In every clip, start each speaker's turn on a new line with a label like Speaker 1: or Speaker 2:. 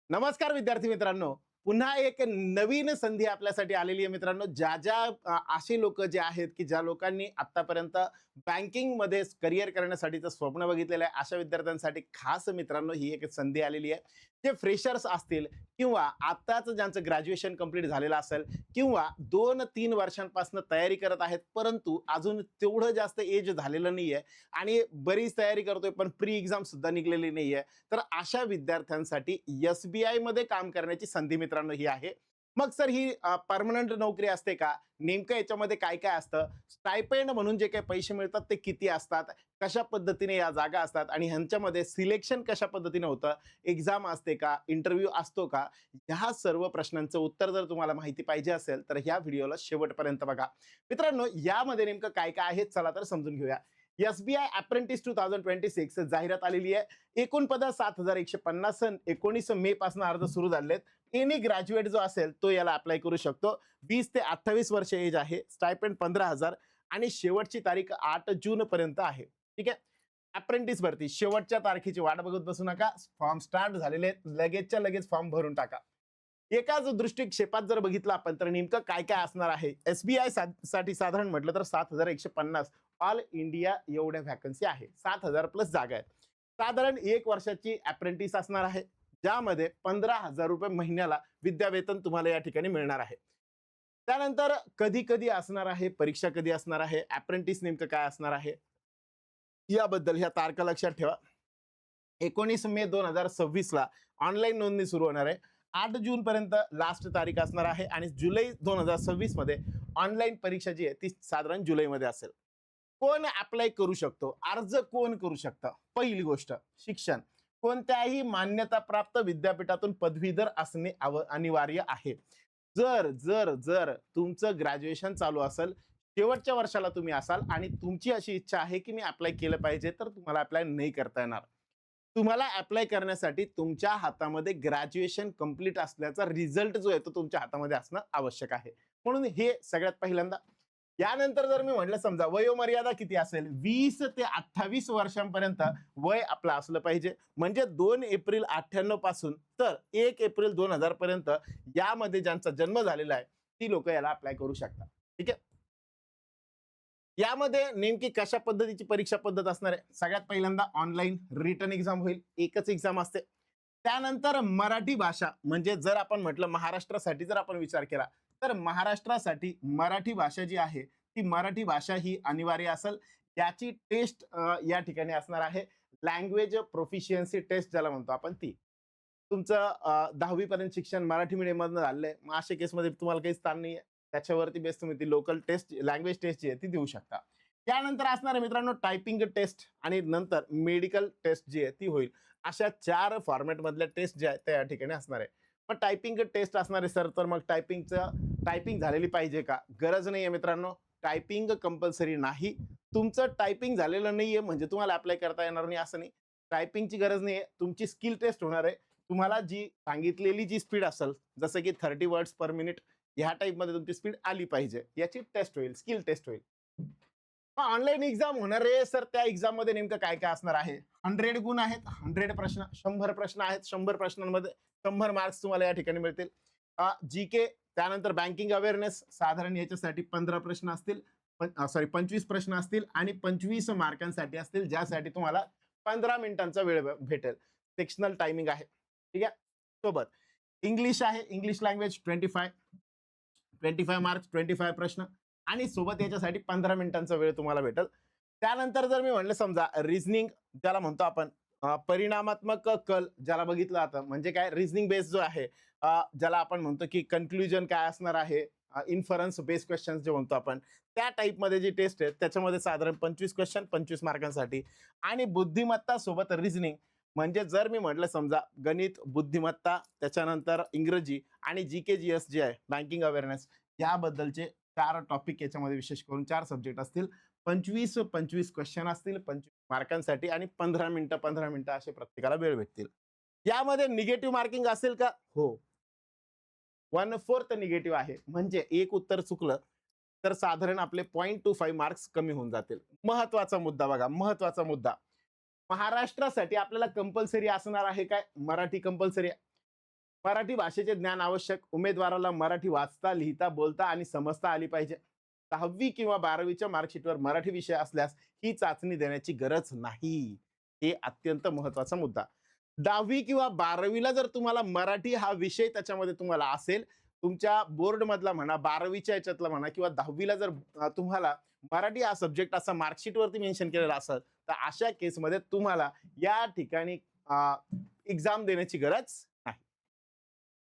Speaker 1: नमस्कार विद्यार्थी मित्रांनो. पुन्हा एक नवीन संधी आपल्यासाठी आलेली आहे मित्रांनो. अशी लोक जे आहेत की ज्या लोकांनी आतापर्यंत बँकिंगमध्ये करिअर करण्यासाठीचं स्वप्न बघितलेलं आहे, अशा विद्यार्थ्यांसाठी खास मित्रांनो ही एक संधी आलेली आहे. जे फ्रेशर्स असतील किंवा आत्ताच ज्यांचं ग्रॅज्युएशन कंप्लीट झालेलं असेल किंवा 2-3 वर्षांपासून तयारी करत आहेत, परंतु अजून तेवढं जास्त एज झालेलं नाहीये आणि बरीच तयारी करतोय पण प्री एक्झाम सुद्धा निघलेली नाहीये. तर अशा विद्यार्थ्यांसाठी SBI मध्ये काम करण्याची संधी मित्रांनो ही आहे. मग सर ही परमनंट नोकरी असते का? नेमकं याच्यामध्ये काय काय असतं? स्टायपेंड म्हणून जे काही पैसे मिळतात ते किती असतात? कशा पद्धतीने या जागा असतात आणि ह्यांच्यामध्ये सिलेक्शन कशा पद्धतीने होतं? एक्झाम असते का? इंटरव्ह्यू असतो का? ह्या सर्व प्रश्नांचं उत्तर जर तुम्हाला माहिती पाहिजे असेल तर ह्या व्हिडिओला शेवटपर्यंत बघा. मित्रांनो, यामध्ये नेमकं काय काय आहे चला तर समजून घेऊया. SBI अप्रेंटिस 2026 जाहिरात आलेली आहे. एकूण पद 7,150. 19 मे पासून अर्ज सुरू झालेत. एनी ग्रॅज्युएट जो असेल तो याला अप्लाय करू शकतो. 20 ते 28 वर्ष एज आहे. स्टायपेंड 15,000 आणि शेवटची तारीख 8 जून पर्यंत आहे. ठीक आहे. अप्रेंटिस भरती शेवटच्या तारखेची वाट बघत बसू नका. फॉर्म स्टार्ट झालेले आहेत. लगेचच्या लगेच फॉर्म भरून टाका. एकाच दृष्टिक्षेपात जर बघितलं आपण तर नेमकं काय काय असणार आहे. SBI साठी साधारण म्हटलं तर 7,150 ऑल इंडिया एवढ्या व्हॅकन्सी आहे. 7,000 प्लस जागा आहेत. साधारण 1 वर्षाची अप्रेंटिस असणार आहे, ज्यामध्ये 15,000 रुपये महिन्याला विद्यावेतन तुम्हाला या ठिकाणी मिळणार आहे. त्यानंतर कधी कधी असणार आहे, परीक्षा कधी असणार आहे, अप्रेंटिस नेमकं काय असणार आहे याबद्दल ह्या तारखा लक्षात ठेवा. 19 मे 2026 ला ऑनलाईन नोंदणी सुरू होणार आहे. 8 जून पर्यंत लास्ट तारीख असणार आहे आणि जुलै 2026 मध्ये ऑनलाईन परीक्षा जी आहे ती साधारण जुलैमध्ये असेल. कोण अप्लाय करू शकतो? अर्ज कोण करू शकतं? पहिली गोष्ट, शिक्षण कोणत्याही मान्यताप्राप्त विद्यापीठातून पदवीधर असणे अनिवार्य आहे. जर जर जर तुमचं ग्रॅज्युएशन चालू असेल, शेवटच्या वर्षाला तुम्ही असाल आणि तुमची अशी इच्छा आहे की मी अप्लाय केलं पाहिजे, तर तुम्हाला अप्लाय नाही करता येणार. तुम्हाला अप्लाय करण्यासाठी तुमच्या हातामध्ये ग्रॅज्युएशन कंप्लीट असल्याचा रिझल्ट जो आहे तो तुमच्या हातामध्ये असणं आवश्यक आहे. म्हणून हे सगळ्यात पहिल्यांदा. यानंतर जर मी म्हटलं समजा वयोमर्यादा किती असेल, 20 ते 28 वर्षांपर्यंत वय आपलं असलं पाहिजे. म्हणजे 2 एप्रिल 98 पासून तर 1 एप्रिल 2000 पर्यंत यामध्ये ज्यांचा जन्म झालेला आहे ती लोक याला अप्लाय करू शकतात. ठीक आहे. यामध्ये नेमकी कशा पद्धतीची परीक्षा पद्धत असणार आहे? सगळ्यात पहिल्यांदा ऑनलाईन रिटन एक्झाम होईल. एकच एक्झाम असते. त्यानंतर मराठी भाषा, म्हणजे जर आपण म्हटलं महाराष्ट्रासाठी जर आपण विचार केला तर महाराष्ट्रासाठी मराठी भाषा जी आहे ती मराठी भाषा ही अनिवार्य असेल. याची टेस्ट या ठिकाणी असणार आहे. लँग्वेज प्रोफिशियन्सी टेस्ट ज्याला म्हणतो आपण ती. तुमचं 10वी पर्यंत शिक्षण मराठी मीडियम मधनं झालंय, मग अशा केसमध्ये तुम्हाला काही स्थान नाहीये. त्याच्यावरती बेस तुम्ही ती लोकल टेस्ट, लँग्वेज टेस्ट जी आहे ती देऊ शकता. त्यानंतर असणार आहे मित्रांनो टायपिंग टेस्ट आणि नंतर मेडिकल टेस्ट जी आहे ती होईल. अशा 4 फॉर्मॅट मधल्या टेस्ट ज्या आहेत त्या या ठिकाणी असणार आहे. पण टायपिंग टेस्ट असणार आहे सर, तर मग टायपिंग झालेली पाहिजे का? गरज नाहीये मित्रांनो. टायपिंग कंपल्सरी नाही. तुमचं टायपिंग झालेलं नाहीये म्हणजे तुम्हाला अप्लाय करता येणार नाही असं नाही. टायपिंगची गरज नाहीये. तुमची स्किल टेस्ट होणार आहे. तुम्हाला जी सांगितलेली जी स्पीड असेल, जसं की 30 वर्ड्स पर मिनिट, ह्या टाईपमध्ये तुमची स्पीड आली पाहिजे, याची टेस्ट होईल, स्किल टेस्ट होईल. ऑनलाईन एक्झाम होणार आहे सर, त्या एक्झाम मध्ये नेमकं काय काय असणार आहे? 100 गुण आहेत, 100 प्रश्न, 100 प्रश्न आहेत. 100 प्रश्नांमध्ये 100 मार्क्स तुम्हाला या ठिकाणी मिळतील. GK, त्यानंतर बँकिंग अवेअरनेस, साधारण याच्यासाठी 15 प्रश्न असतील. 25 प्रश्न असतील आणि 25 मार्कांसाठी असतील, ज्यासाठी तुम्हाला 15 मिनिटांचा वेळ भेटेल. सेक्शनल टायमिंग आहे. ठीक आहे. सोबत इंग्लिश आहे, इंग्लिश लँग्वेज 25 मार्क्स, 25 प्रश्न आणि सोबत याच्यासाठी 15 मिनिटांचा वेळ तुम्हाला भेटेल. त्यानंतर जर मी म्हणलं समजा रिझनिंग, ज्याला म्हणतो आपण परिणामात्मक कल ज्याला बघितलं जातं, म्हणजे काय रिझनिंग बेस जो आहे, ज्याला आपण म्हणतो की कन्क्लुजन काय असणार आहे, इन्फरन्स बेस्ड क्वेश्चन्स जे म्हणतो आपण, त्या टाईपमध्ये जी टेस्ट आहे त्याच्यामध्ये साधारण 25 क्वेश्चन 25 मार्कांसाठी आणि बुद्धिमत्ता सोबत रिझनिंग. म्हणजे जर मी म्हटलं समजा गणित, बुद्धिमत्ता, त्याच्यानंतर इंग्रजी आणि GK GS जे आहे बँकिंग अवेअरनेस, याबद्दलचे 4 टॉपिक याच्यामध्ये विशेष करून 4 सब्जेक्ट असतील. 25 क्वेश्चन असतील 25 मार्कांसाठी आणि 15 मिनिटं असे प्रत्येकाला वेळ भेटतील. यामध्ये निगेटिव्ह मार्किंग असेल का? हो. 1/4 निगेटिव्ह आहे. म्हणजे एक उत्तर चुकलं तर साधारण आपले 0.25 मार्क्स कमी होऊन जातील. महत्वाचा मुद्दा बघा, महत्वाचा मुद्दा. महाराष्ट्रासाठी आपल्याला कंपल्सरी असणार आहे काय? मराठी कंपल्सरी आहे. मराठी भाषेचे ज्ञान आवश्यक. उमेदवाराला मराठी वाचता, लिहिता, बोलता आणि समजता आली पाहिजे. 10वी किंवा 12वीच्या मार्कशीटवर मराठी विषय असल्यास ही चाचणी देण्याची गरज नाही. हे अत्यंत महत्त्वाचा मुद्दा. 10वी किंवा 12वीला जर तुम्हाला मराठी हा विषय त्याच्यामध्ये तुम्हाला असेल, तुमच्या बोर्डमधला म्हणा, 12वीच्या याच्यातला म्हणा किंवा 10वीला जर तुम्हाला मराठी हा सब्जेक्ट असा मार्कशीटवरती मेन्शन केलेला असेल, तर अशा केसमध्ये तुम्हाला या ठिकाणी एक्झाम देण्याची गरज नाही.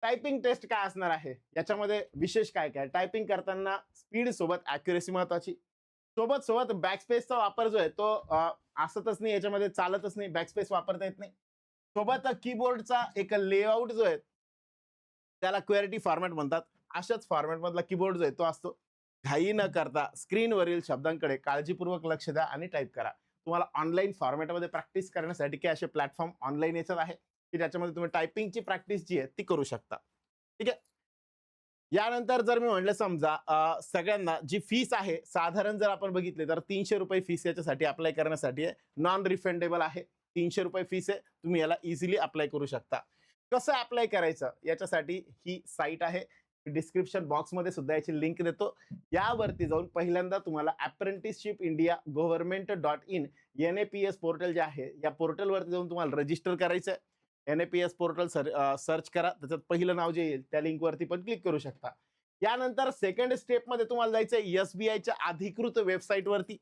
Speaker 1: टायपिंग टेस्ट काय असणार आहे? याच्यामध्ये विशेष काय काय? टायपिंग करताना स्पीड सोबत ॲक्युरेसी महत्वाची. सोबत बॅकस्पेसचा वापर जो आहे तो असतच नाही, याच्यामध्ये चालतच नाही, बॅकस्पेस वापरता येत नाही. सोबत कीबोर्डचा एक लेआउट जो आहे त्याला क्वेरिटी फॉर्मॅट म्हणतात. अशाच फॉर्मॅटमधला कीबोर्ड जो आहे तो असतो. घाई न करता स्क्रीनवरील शब्दांकडे काळजीपूर्वक लक्ष द्या आणि टाइप करा. तुम्हाला ऑनलाईन फॉर्मॅटमध्ये प्रॅक्टिस करण्यासाठी काही असे प्लॅटफॉर्म ऑनलाईन याच्यात आहे की ज्याच्यामध्ये तुम्ही टायपिंगची प्रॅक्टिस जी आहे ती करू शकता. ठीक आहे. यानंतर जर मी म्हटलं समजा सगळ्यांना जी फीस आहे साधारण जर आपण बघितले तर ₹300 फीस याच्यासाठी अप्लाय करण्यासाठी आहे. नॉन रिफंडेबल आहे. ₹300 फीस आहे. तुम्ही याला इझिली अप्लाय करू शकता. कसं अप्लाय करायचं याच्यासाठी ही साईट आहे. डिस्क्रिप्शन बॉक्समध्ये सुद्धा याची लिंक देतो. यावरती जाऊन पहिल्यांदा तुम्हाला अप्रेंटिसशिप इंडिया गव्हर्नमेंट.in NAPS पोर्टल जे आहे या पोर्टलवरती जाऊन तुम्हाला रजिस्टर करायचं आहे. NAPS पोर्टल सर्च करा. त्याच्यात पहिलं नाव जे येईल त्या लिंकवरती पण क्लिक करू शकता. यानंतर सेकंड स्टेपमध्ये तुम्हाला जायचं आहे SBIच्या अधिकृत वेबसाईटवरती.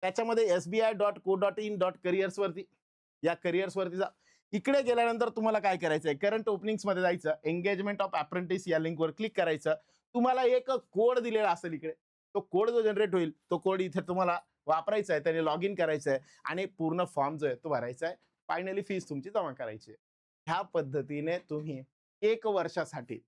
Speaker 1: त्याच्यामध्ये sbi.co.in.careers वरती या करिअर्स वरती जा. इकडे गेल्यानंतर तुम्हाला काय करायचं आहे? करंट ओपनिंग्स मध्ये जायचं. एंगेजमेंट ऑफ अप्रेंटिस या लिंकवर क्लिक करायचं. तुम्हाला एक कोड दिलेला असेल इकडे. तो कोड जो जनरेट होईल तो कोड इथे तुम्हाला वापरायचा आहे. त्याने लॉग इन करायचं आहे आणि पूर्ण फॉर्म जो आहे तो भरायचा आहे. फायनली फीस तुमची जमा करायची आहे. ह्या पद्धतीने तुम्ही 1 वर्षासाठी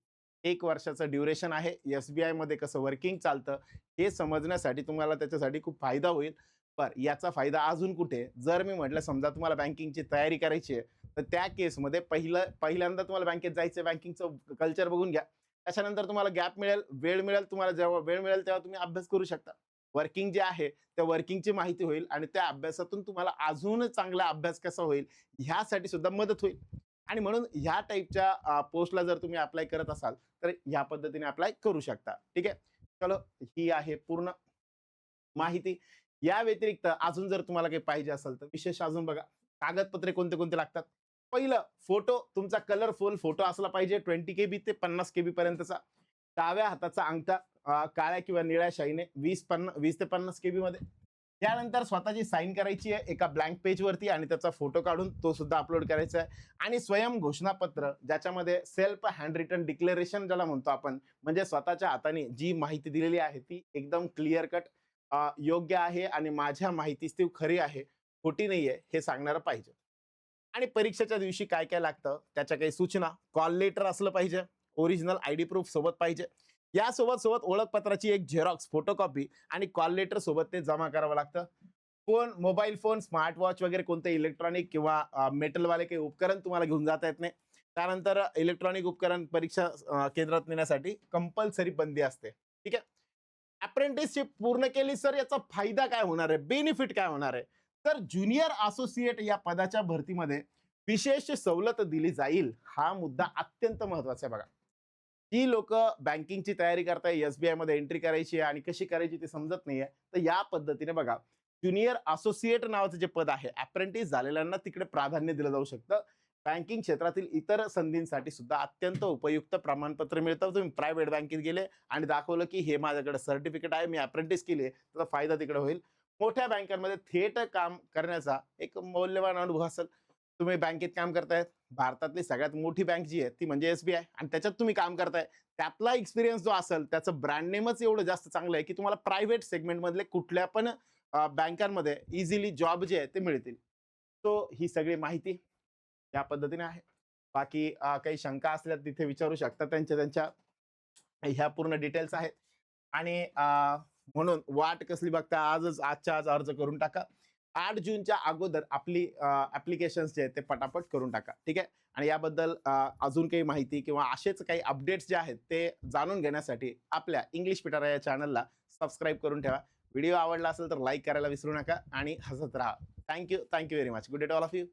Speaker 1: 1 वर्षाचं ड्युरेशन आहे. SBI मध्ये कसं वर्किंग चालतं हे समजण्यासाठी तुम्हाला त्याच्यासाठी खूप फायदा होईल. बरं, याचा फायदा अजून कुठे? जर मी म्हटलं समजा तुम्हाला बँकिंगची तयारी करायची आहे, तर त्या केसमध्ये पहिल्यांदा तुम्हाला बँकेत जायचं, बँकिंगचं कल्चर बघून घ्या. त्याच्यानंतर तुम्हाला गॅप मिळेल, वेळ मिळेल, तुम्हाला जेव्हा वेळ मिळेल तेव्हा तुम्ही अभ्यास करू शकता. वर्किंग जे आहे त्या वर्किंगची माहिती होईल आणि त्या अभ्यासातून तुम्हाला अजून चांगला अभ्यास कसा होईल ह्यासाठी सुद्धा मदत होईल. आणि म्हणून ह्या टाईपच्या पोस्टला जर तुम्ही अप्लाय करत असाल तर ह्या पद्धतीने अप्लाय करू शकता. ठीक आहे. चलो, ही आहे पूर्ण माहिती. या व्यतिरिक्त अजून जर तुम्हाला काही पाहिजे असेल तर विशेष अजून बघा, कागदपत्रे कोणते कोणते लागतात. पहिलं, फोटो तुमचा कलरफुल फोटो असला पाहिजे 20 KB ते 50 KB पर्यंतचा. डाव्या हाताचा अंगठा काळ्या किंवा निळ्या शाईने 20 ते 50 KB मध्ये. त्यानंतर स्वतःची साईन करायची आहे एका ब्लँक पेजवरती आणि त्याचा फोटो काढून तो सुद्धा अपलोड करायचा आहे. आणि स्वयं घोषणापत्र ज्याच्यामध्ये सेल्फ हँड रिटन डिक्लेरेशन ज्याला म्हणतो आपण, म्हणजे स्वतःच्या हाताने जी माहिती दिलेली आहे ती एकदम क्लिअर कट योग्य आहे आणि माझ्या माहितीच ती खरी आहे, खोटी नाहीये हे सांगणारं पाहिजे. आणि परीक्षेच्या दिवशी काय काय लागतं त्याच्या काही सूचना. कॉल लेटर असलं पाहिजे. ओरिजिनल ID प्रूफ सोबत पाहिजे. सोबत ओळखपत्राची एक झेरॉक्स फोटोकॉपी आणि कॉल लेटर सोबत ते जमा करावं लागतं. Phone, mobile phone, smart watch वगैरे कोणते इलेक्ट्रॉनिक किंवा मेटलवाले काही उपकरण तुम्हाला घेऊन जाता येत नाही. त्यानंतर इलेक्ट्रॉनिक उपकरण परीक्षा केंद्रात नेण्यासाठी कंपल्सरी बंदी असते. ठीक आहे. अप्रेंटिसशिप पूर्ण केली सर याचा फायदा काय होणार आहे? बेनिफिट काय होणार आहे? तर ज्युनियर असोसिएट या पदाच्या भरतीमध्ये विशेष सवलत दिली जाईल. हा मुद्दा अत्यंत महत्वाचा आहे बघा. जी लोक बँकिंगची तयारी करताय, SBI मध्ये एंट्री करायची आहे आणि कशी करायची ते समजत नाहीये, तर या पद्धतीने बघा, ज्युनियर असोसिएट नावाचं जे पद आहे अप्रेंटिस झालेल्यांना तिकडे प्राधान्य दिलं जाऊ शकतं. बँकिंग क्षेत्रातील इतर संधींसाठी सुद्धा अत्यंत उपयुक्त प्रमाणपत्र मिळतं. तुम्ही प्रायव्हेट बँकेत गेले आणि दाखवलं की हे माझ्याकडे सर्टिफिकेट आहे, मी अप्रेंटिस केली, त्याचा फायदा तिकडे होईल. मोठ्या बँकांमध्ये थेट काम करण्याचा एक मौल्यवान अनुभव असेल. तुम्ही बँकेत काम करतायत, भारतातली सगळ्यात मोठी बँक जी आहे ती म्हणजे SBI आणि त्याच्यात तुम्ही काम करताय, त्यातला एक्सपिरियन्स जो असेल त्याचं ब्रँड नेमच एवढं जास्त चांगलं आहे की तुम्हाला प्रायव्हेट सेगमेंटमधले कुठल्या पण बँकांमध्ये इझिली जॉब जे आहे ते मिळतील. सो ही सगळी माहिती या पद्धतीने आहे. बाकी काही शंका असल्या तिथे विचारू शकता. त्यांच्या ह्या पूर्ण डिटेल्स आहेत. आणि म्हणून वाट कसली बघता, आजच्या आज अर्ज करून टाका. 8 जूनच्या अगोदर आपली ॲप्लिकेशन्स जे आहेत ते पटापट करून टाका. ठीक आहे. आणि याबद्दल अजून काही माहिती किंवा असेच काही अपडेट्स जे आहेत ते जाणून घेण्यासाठी आपल्या इंग्लिश पिटारा या चॅनलला सबस्क्राईब करून ठेवा. व्हिडिओ आवडला असेल तर लाईक करायला विसरू नका आणि हसत राहा. Thank you very much. Good day to all of you.